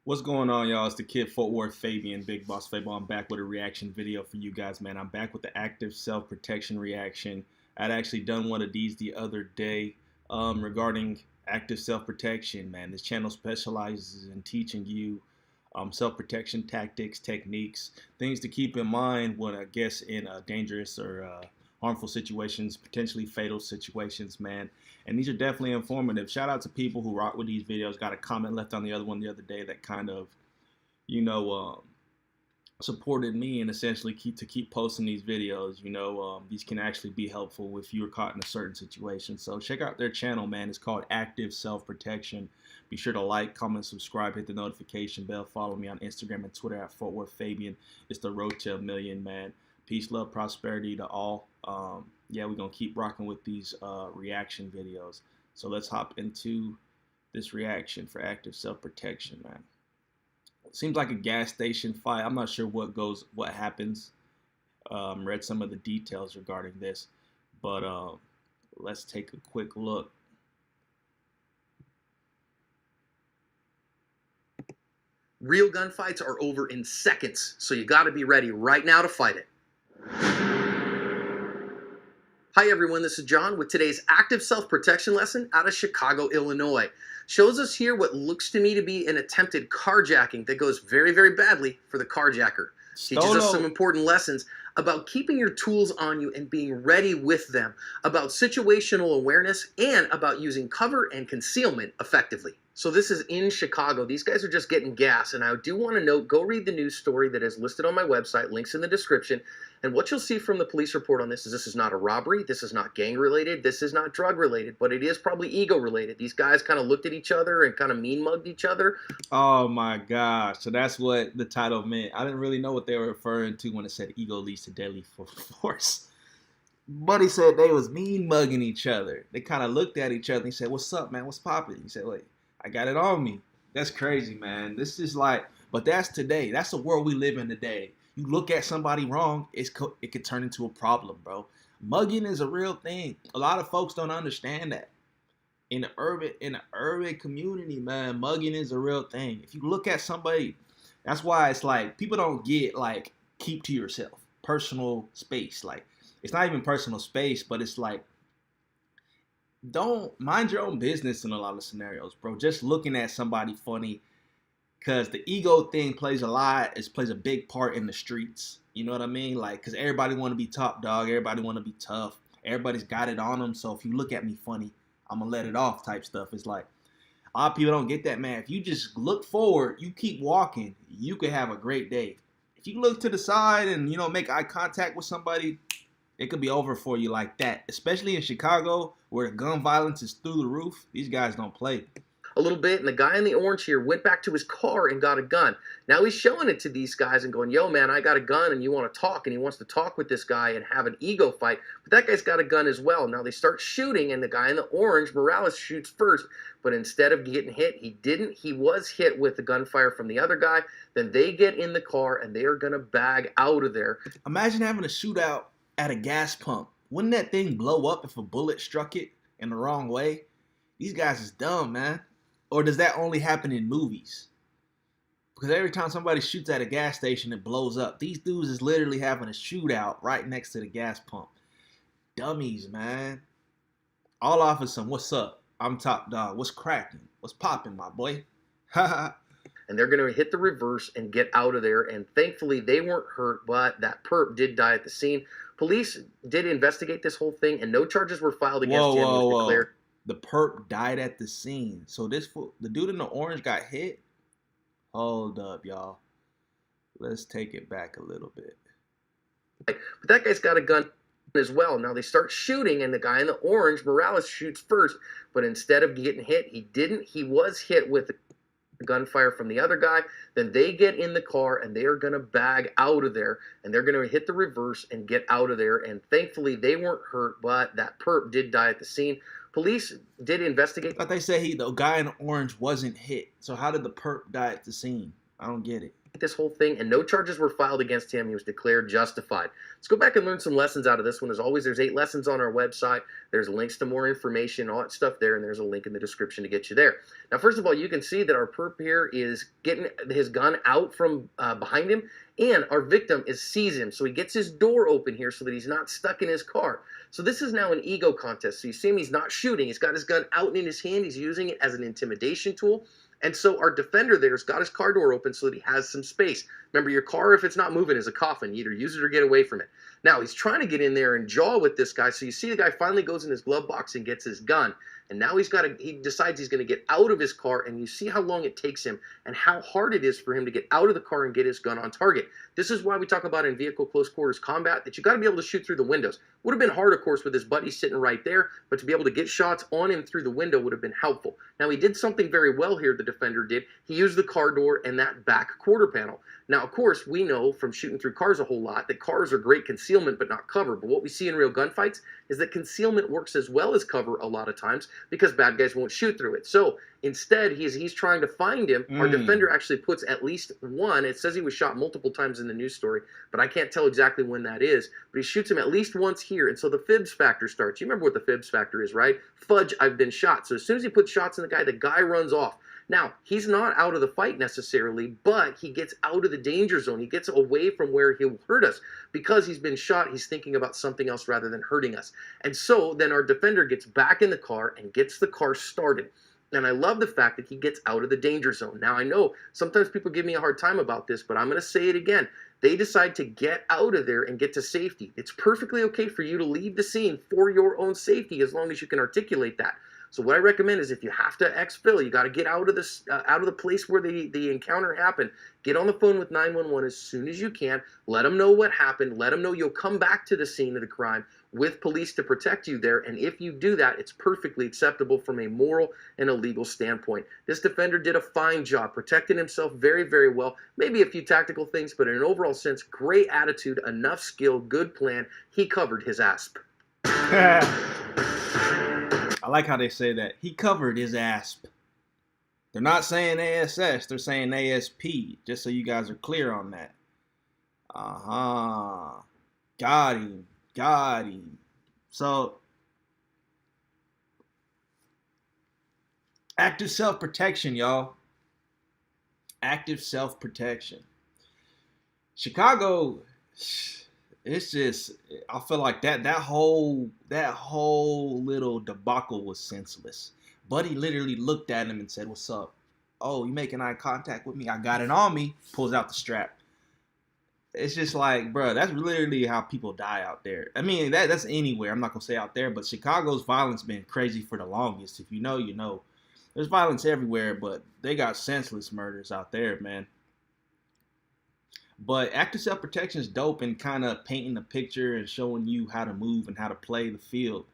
What's going on, y'all? It's the kid Fort Worth Fabian, BigBossFabo. I'm back with a reaction video for you guys, man. I'm back with the active self-protection reaction. I'd actually done one of these the other day regarding active self-protection, man. This channel specializes in teaching you self-protection tactics, techniques, things to keep in mind when, I guess, in dangerous or harmful situations, potentially fatal situations, man. And these are definitely informative. Shout out to people who rock with these videos. Got a comment left on the other one the other day that kind of, supported me and essentially keep posting these videos. These can actually be helpful if you're caught in a certain situation. So check out their channel, man. It's called Active Self-Protection. Be sure to like, comment, subscribe, hit the notification bell. Follow me on Instagram and Twitter at Fort Worth Fabian. It's the road to 1 million, man. Peace, love, prosperity to all. Yeah, we're going to keep rocking with these reaction videos. So let's hop into this reaction for active self-protection, man. It seems like a gas station fight. I'm not sure what happens. Read some of the details regarding this, but let's take a quick look. Real gunfights are over in seconds, so you got to be ready right now to fight it. Hi everyone, this is John with today's active self-protection lesson out of Chicago, Illinois. Shows us here what looks to me to be an attempted carjacking that goes very, very badly for the carjacker. Teaches us some important lessons about keeping your tools on you and being ready with them, about situational awareness, and about using cover and concealment effectively. So this is in Chicago. These guys are just getting gas, and I do want to note, go read the news story that is listed on my website, links in the description, and what you'll see from the police report on this is not a robbery, this is not gang-related, this is not drug-related, but it is probably ego-related. These guys kind of looked at each other and kind of mean-mugged each other. Oh my gosh, so that's what the title meant. I didn't really know what they were referring to when it said ego leads to deadly force. Buddy said they was mean-mugging each other. They kind of looked at each other and said, "What's up, man? What's poppin'?" He said, "Wait, I got it on me." That's crazy, man. This is like, but that's today. That's the world we live in today. You look at somebody wrong, it could turn into a problem, bro. Mugging is a real thing. A lot of folks don't understand that. In the urban community, man, mugging is a real thing. If you look at somebody, that's why it's like people don't get like keep to yourself, personal space. Like it's not even personal space, but it's like don't mind your own business in a lot of scenarios, bro. Just looking at somebody funny, because the ego thing plays a big part in the streets. You know what I mean? Like, because everybody want to be top dog, everybody want to be tough, everybody's got it on them. So if you look at me funny, I'm gonna let it off type stuff. It's like a lot of people don't get that, man. If you just look forward, you keep walking, you could have a great day. If you look to the side and make eye contact with somebody, it could be over for you like that. Especially in Chicago, where the gun violence is through the roof. These guys don't play. A little bit, and the guy in the orange here went back to his car and got a gun. Now he's showing it to these guys and going, "Yo, man, I got a gun and you want to talk," and he wants to talk with this guy and have an ego fight, but that guy's got a gun as well. Now they start shooting, and the guy in the orange, Morales, shoots first, but instead of getting hit, he didn't. He was hit with the gunfire from the other guy. Then they get in the car, and they are going to bag out of there. Imagine having a shootout at a gas pump. Wouldn't that thing blow up if a bullet struck it in the wrong way? These guys is dumb, man. Or does that only happen in movies? Because every time somebody shoots at a gas station, it blows up. These dudes is literally having a shootout right next to the gas pump. Dummies, man. All off of some, "What's up? I'm top dog. What's cracking? What's popping, my boy?" Haha. And they're going to hit the reverse and get out of there. And thankfully, they weren't hurt, but that perp did die at the scene. Police did investigate this whole thing, and no charges were filed against him. He was declared. The perp died at the scene. So the dude in the orange got hit? Hold up, y'all. Let's take it back a little bit. But that guy's got a gun as well. Now they start shooting, and the guy in the orange, Morales, shoots first, but instead of getting hit, he didn't. He was hit with the gunfire from the other guy. Then they get in the car, and they are going to bag out of there, and they're going to hit the reverse and get out of there. And thankfully, they weren't hurt, but that perp did die at the scene. Police did investigate. But they say the guy in orange wasn't hit. So how did the perp die at the scene? I don't get it. this whole thing, and no charges were filed against him. He was declared justified. Let's go back and learn some lessons out of this one. As always, there's 8 lessons on our website. There's links to more information, all that stuff there, and there's a link in the description to get you there. Now, first of all, you can see that our perp here is getting his gun out from behind him, and our victim sees him, so he gets his door open here so that he's not stuck in his car. So this is now an ego contest. So you see him, he's not shooting. He's got his gun out in his hand. He's using it as an intimidation tool. And so our defender there's got his car door open so that he has some space. Remember, your car, if it's not moving, is a coffin. You either use it or get away from it. Now, he's trying to get in there and jaw with this guy. So you see the guy finally goes in his glove box and gets his gun. And now he decides he's going to get out of his car, and you see how long it takes him and how hard it is for him to get out of the car and get his gun on target. This is why we talk about in vehicle close quarters combat that you got to be able to shoot through the windows. Would have been hard, of course, with his buddy sitting right there, but to be able to get shots on him through the window would have been helpful. Now, he did something very well here, the defender did. He used the car door and that back quarter panel. Now, of course, we know from shooting through cars a whole lot that cars are great concealment but not cover. But what we see in real gunfights is that concealment works as well as cover a lot of times because bad guys won't shoot through it. So instead, he's trying to find him. Our defender actually puts at least one. It says he was shot multiple times in the news story, but I can't tell exactly when that is. But he shoots him at least once here, and so the fibs factor starts. You remember what the fibs factor is, right? Fudge, I've been shot. So as soon as he puts shots in the guy runs off. Now, he's not out of the fight necessarily, but he gets out of the danger zone. He gets away from where he'll hurt us. Because he's been shot, he's thinking about something else rather than hurting us. And so then our defender gets back in the car and gets the car started. And I love the fact that he gets out of the danger zone. Now, I know sometimes people give me a hard time about this, but I'm going to say it again. They decide to get out of there and get to safety. It's perfectly okay for you to leave the scene for your own safety as long as you can articulate that. So what I recommend is if you have to exfil, you got to get out of the place where the encounter happened. Get on the phone with 911 as soon as you can. Let them know what happened. Let them know you'll come back to the scene of the crime with police to protect you there. And if you do that, it's perfectly acceptable from a moral and a legal standpoint. This defender did a fine job, protecting himself very, very well. Maybe a few tactical things, but in an overall sense, great attitude, enough skill, good plan. He covered his asp. I like how they say that. He covered his asp. They're not saying ASS. They're saying ASP. Just so you guys are clear on that. Got him. Got him. So, active self-protection, y'all. Active self-protection. Chicago, it's just, I feel like that whole little debacle was senseless. Buddy literally looked at him and said, "What's up? Oh, you making eye contact with me? I got it on me." Pulls out the strap. It's just like, bro, that's literally how people die out there. I mean, that's anywhere. I'm not gonna say out there, but Chicago's violence been crazy for the longest. If you know, you know. There's violence everywhere, but they got senseless murders out there, man. But active self-protection is dope and kind of painting a picture and showing you how to move and how to play the field.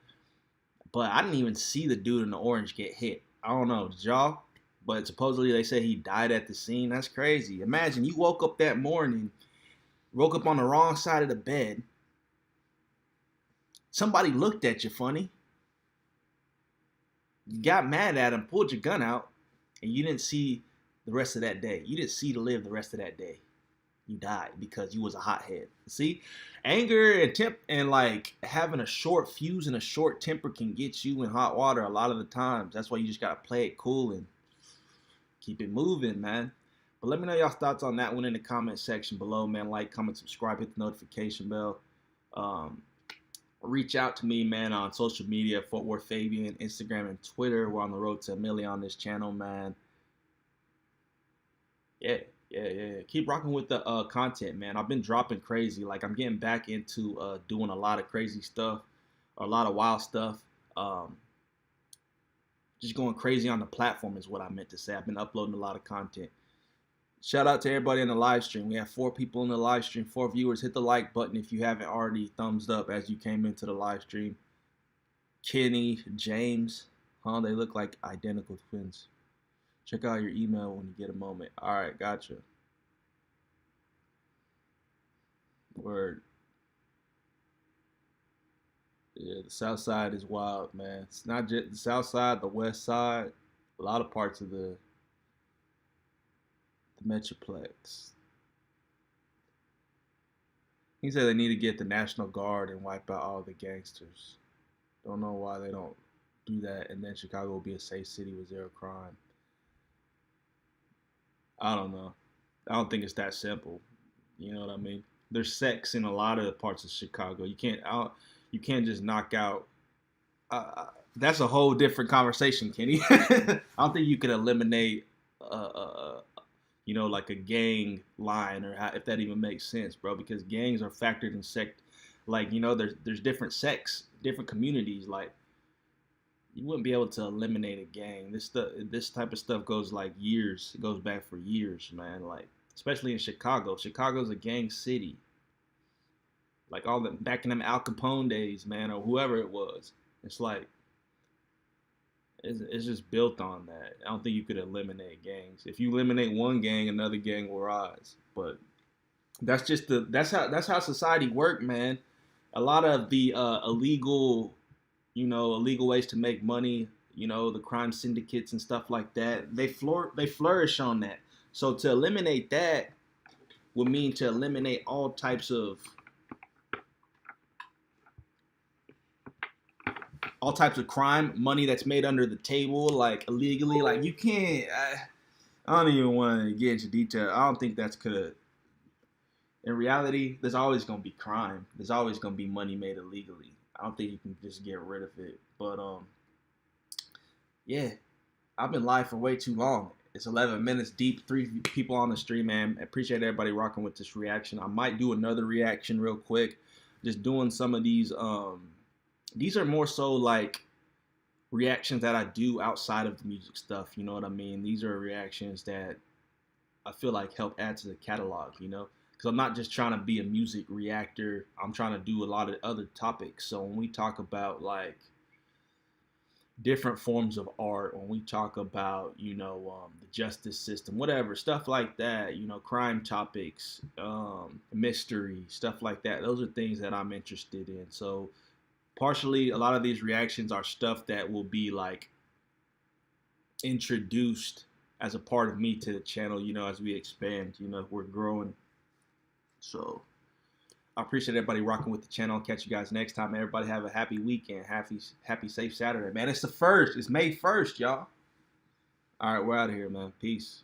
But I didn't even see the dude in the orange get hit. I don't know, did y'all? But supposedly they say he died at the scene. That's crazy. Imagine you woke up that morning, woke up on the wrong side of the bed. Somebody looked at you funny. You got mad at him, pulled your gun out, and you didn't see the rest of that day. You didn't see to live the rest of that day. You died because you was a hothead. See, anger and like having a short fuse and a short temper can get you in hot water a lot of the times. That's why you just gotta play it cool and keep it moving, man. But let me know y'all's thoughts on that one in the comment section below, man. Like, comment, subscribe, hit the notification bell. Reach out to me, man, on social media, Fort Worth Fabian, Instagram and Twitter. We're on the road to 1 million on this channel, man. Yeah. Keep rocking with the content, man. I've been dropping crazy. Like, I'm getting back into doing a lot of crazy stuff, a lot of wild stuff. Just going crazy on the platform is what I meant to say. I've been uploading a lot of content. Shout out to everybody in the live stream. We have 4 people in the live stream, 4 viewers. Hit the like button if you haven't already. Thumbs up as you came into the live stream. Kenny, James, they look like identical twins. Check out your email when you get a moment. All right, gotcha. Word. Yeah, the south side is wild, man. It's not just the south side, the west side, a lot of parts of the Metroplex. He said they need to get the National Guard and wipe out all the gangsters. Don't know why they don't do that, and then Chicago will be a safe city with zero crime. I don't know. I don't think it's that simple. You know what I mean? There's sex in a lot of parts of Chicago. You can't just knock out. That's a whole different conversation, Kenny. I don't think you can eliminate, like a gang line or if that even makes sense, bro. Because gangs are factored in sect. Like there's different sects, different communities. Like you wouldn't be able to eliminate a gang. This type of stuff goes like years. It goes back for years, man. Like especially in Chicago. Chicago's a gang city. Like all the back in them Al Capone days, man, or whoever it was. It's like it's just built on that. I don't think you could eliminate gangs. If you eliminate one gang, another gang will rise. But that's how society worked, man. A lot of the illegal ways to make money, the crime syndicates and stuff like that, they flourish on that. So to eliminate that would mean to eliminate all types of crime, money that's made under the table, like illegally. Like you can't. I don't even want to get into detail. I don't think that's could. In reality, there's always gonna be crime. There's always gonna be money made illegally. I don't think you can just get rid of it. But yeah, I've been live for way too long. It's 11 minutes deep. 3 people on the stream, man. I appreciate everybody rocking with this reaction. I might do another reaction real quick. Just doing some of these. These are more so like reactions that I do outside of the music stuff. You know what I mean? These are reactions that I feel like help add to the catalog, because I'm not just trying to be a music reactor. I'm trying to do a lot of other topics. So when we talk about like different forms of art, when we talk about, the justice system, whatever, stuff like that, crime topics, mystery, stuff like that. Those are things that I'm interested in. So partially, a lot of these reactions are stuff that will be like introduced as a part of me to the channel, as we expand, we're growing. So I appreciate everybody rocking with the channel. I'll catch you guys next time. Everybody have a happy weekend. Happy, safe Saturday, man. It's the 1st. It's May 1st, y'all. All right, we're out of here, man. Peace.